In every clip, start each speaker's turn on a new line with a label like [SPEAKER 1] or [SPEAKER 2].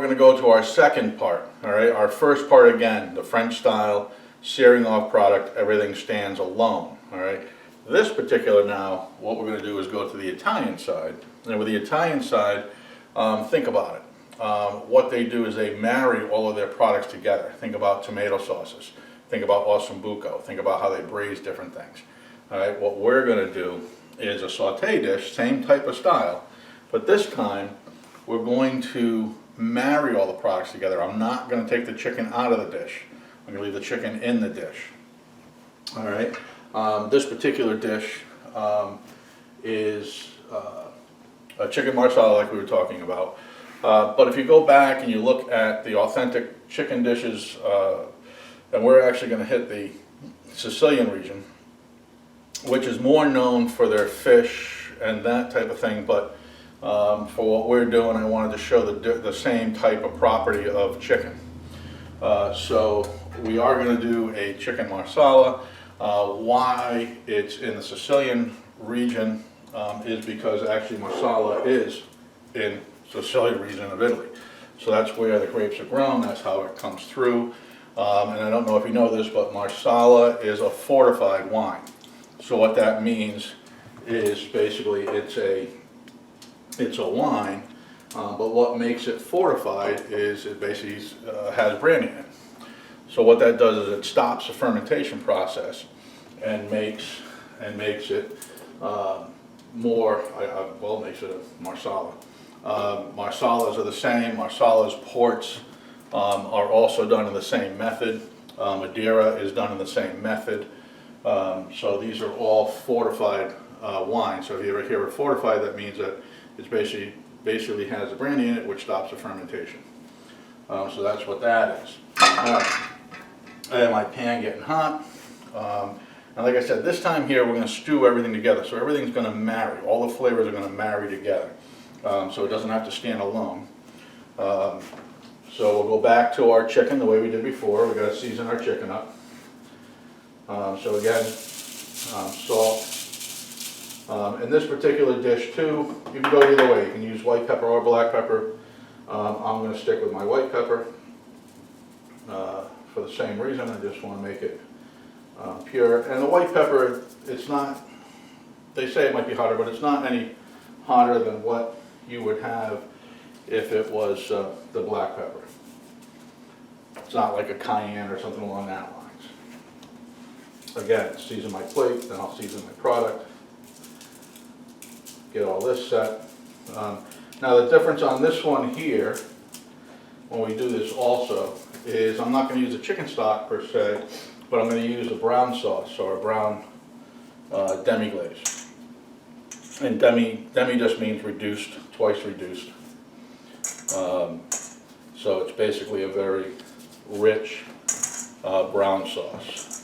[SPEAKER 1] going to go to our second part. All right, our first part again, the French style searing off product, everything stands alone. All right, this particular now, what we're going to do is go to the Italian side. And with the Italian side, think about it. What they do is they marry all of their products together. Think about tomato sauces. Think about ossobuco. Think about how they braise different things. All right, what we're going to do is a saute dish, same type of style, but this time we're going to marry all the products together. I'm not going to take the chicken out of the dish. I'm going to leave the chicken in the dish. All right. This particular dish is a chicken marsala, like we were talking about. But if you go back and you look at the authentic chicken dishes, and we're actually going to hit the Sicilian region, which is more known for their fish and that type of thing, but for what we're doing, I wanted to show the same type of property of chicken. So we are going to do a chicken marsala. Why it's in the Sicilian region is because actually marsala is in Sicilian region of Italy. So that's where the grapes are grown, that's how it comes through. And I don't know if you know this, but marsala is a fortified wine. So what that means is basically it's a wine, but what makes it fortified is it basically has brandy in it. So what that does is it stops the fermentation process and makes it more, well, it makes it a marsala. Marsalas are the same. Marsalas, ports are also done in the same method. Madeira is done in the same method. So these are all fortified wines. So if you ever hear a fortified, that means that it basically has a brandy in it, which stops the fermentation. So that's what that is. I have my pan getting hot. And like I said, this time here we're going to stew everything together. So everything's going to marry. All the flavors are going to marry together. So it doesn't have to stand alone. So we'll go back to our chicken the way we did before. We've got to season our chicken up. So again, salt. In this particular dish too, you can go either way. You can use white pepper or black pepper. I'm going to stick with my white pepper for the same reason. I just want to make it pure. And the white pepper, it's not, they say it might be hotter, but it's not any hotter than what you would have if it was the black pepper. It's not like a cayenne or something along that lines. Again, season my plate, then I'll season my product. Get all this set. Now the difference on this one here, when we do this also, is I'm not going to use a chicken stock per se, but I'm going to use a brown sauce or a brown demi-glaze. And demi just means reduced, twice reduced. So it's basically a very rich brown sauce.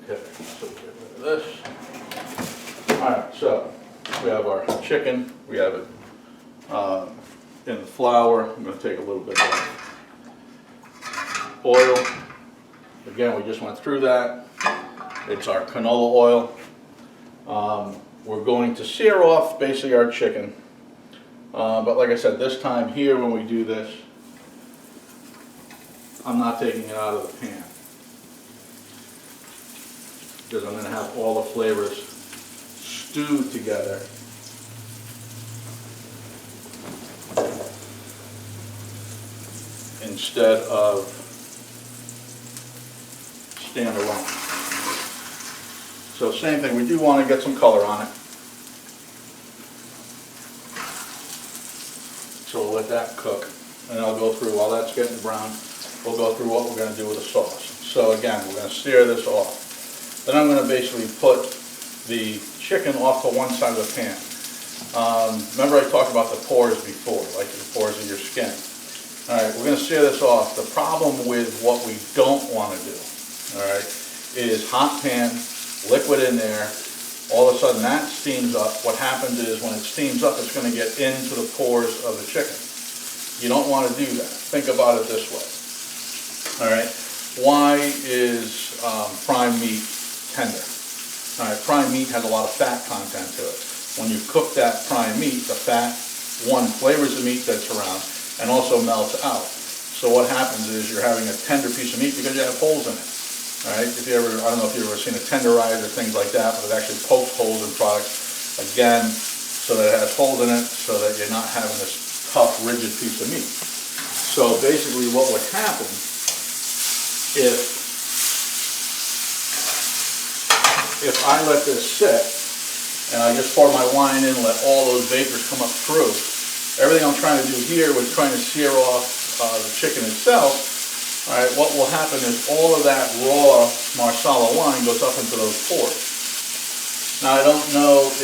[SPEAKER 1] Okay, so get rid of this. Alright, so we have our chicken, we have it in the flour. I'm going to take a little bit of oil. Again, we just went through that. It's our canola oil. We're going to sear off basically our chicken. But like I said, this time here when we do this, I'm not taking it out of the pan, because I'm going to have all the flavors stewed together. Instead of standalone. So same thing, we do want to get some color on it. So we'll let that cook, and I'll go through, while that's getting brown, we'll go through what we're going to do with the sauce. So again, we're going to sear this off. Then I'm going to basically put the chicken off to one side of the pan. Remember I talked about the pores before, like the pores of your skin. Alright, we're going to sear this off. The problem with what we don't want to do, alright, is hot pan, liquid in there, all of a sudden that steams up. What happens is when it steams up, it's going to get into the pores of the chicken. You don't want to do that. Think about it this way. Alright, why is prime meat tender? Alright, prime meat has a lot of fat content to it. When you cook that prime meat, the fat one, flavors the meat that's around, and also melts out. So what happens is you're having a tender piece of meat because you have holes in it. Right? If you ever, I don't know if you've ever seen a tenderizer or things like that, but it actually pokes holes in products, again, so that it has holes in it, so that you're not having this tough, rigid piece of meat. So basically what would happen if I let this sit, and I just pour my wine in and let all those vapors come up through, everything I'm trying to do here was trying to sear off the chicken itself. All right, what will happen is all of that raw Marsala wine goes up into those pores. Now I don't know if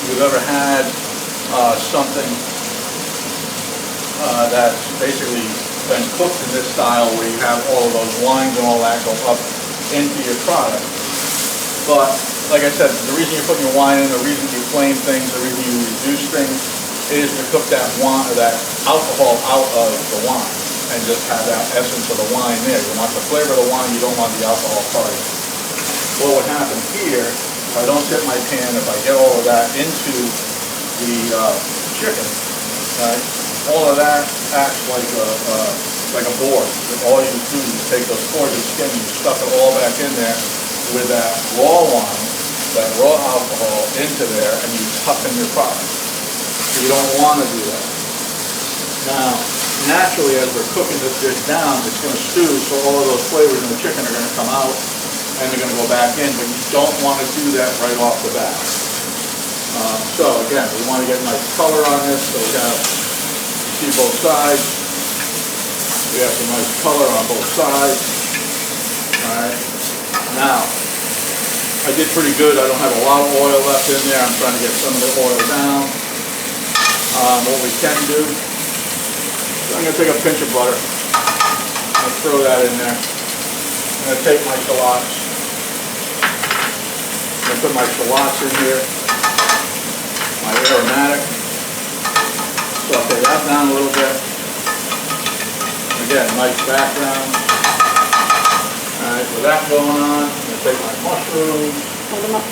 [SPEAKER 1] you've ever had something that's basically been cooked in this style where you have all of those wines and all that go up into your product. But like I said, the reason you're putting your wine in, the reason you flame things, the reason you reduce things, is to cook that wine, that alcohol out of the wine and just have that essence of the wine there. You want the flavor of the wine, you don't want the alcohol part. What would happen here, if I don't tip my pan, if I get all of that into the chicken, right, all of that acts like a board. All you do is take those pores of skin and you stuff it all back in there with that raw wine, that raw alcohol into there, and you toughen your product. You don't want to do that. Now, naturally, as we're cooking this dish down, it's going to stew, so all of those flavors in the chicken are going to come out, and they're going to go back in, but you don't want to do that right off the bat. So again, we want to get nice color on this, so we have, you see both sides. We have some nice color on both sides. Alright, now, I did pretty good. I don't have a lot of oil left in there. I'm trying to get some of the oil down. What we can do, so I'm going to take a pinch of butter. I'm going to throw that in there. I'm going to take my shallots. I'm going to put my shallots in here. My aromatic. Saute that down a little bit. Again, nice background. Alright, with that going on, I'm going to take my mushrooms.
[SPEAKER 2] Hold them up.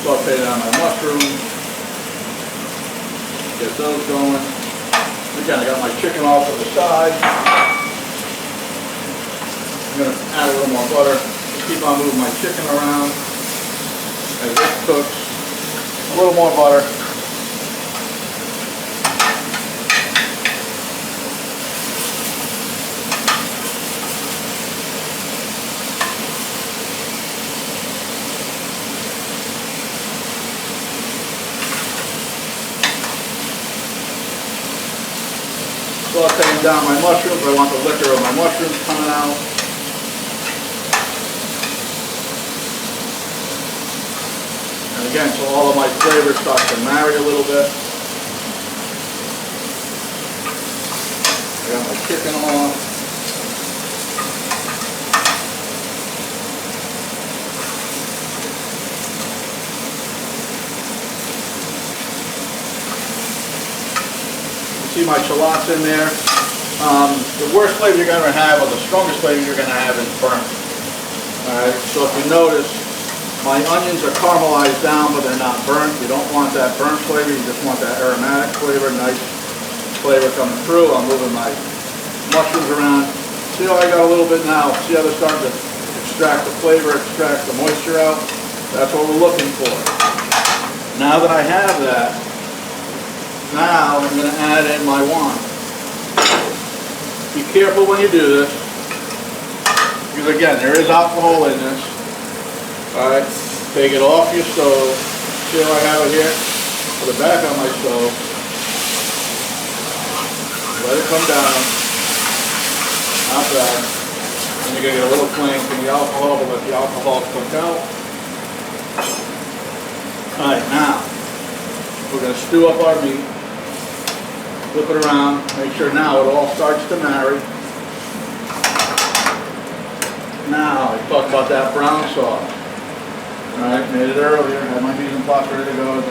[SPEAKER 1] Saute down my mushrooms. Get those going. Again, I got my chicken off to the side. I'm going to add a little more butter. Keep on moving my chicken around as it cooks. A little more butter. Sauteing down my mushrooms. I want the liquor of my mushrooms coming out. And again, so all of my flavors start to marry a little bit. I got my chicken on. See my shallots in there. The worst flavor you're going to have, or the strongest flavor you're going to have, is burnt. Alright, so if you notice, my onions are caramelized down, but they're not burnt. You don't want that burnt flavor, you just want that aromatic flavor, nice flavor coming through. I'm moving my mushrooms around. See how I got a little bit now? See how they're starting to extract the flavor, extract the moisture out? That's what we're looking for. Now that I have that, now I'm going to add in my wine. Be careful when you do this, because again, there is alcohol in this. Alright, take it off your stove. See how I have it here? Put it back on my stove. Let it come down. Not bad. And you're going to get a little flame from the alcohol, but let the alcohol cook out. Alright, now we're going to stew up our meat. Flip it around, make sure now it all starts to marry. Now, I talked about that brown sauce. Alright, made it earlier, had my mise en place ready to go.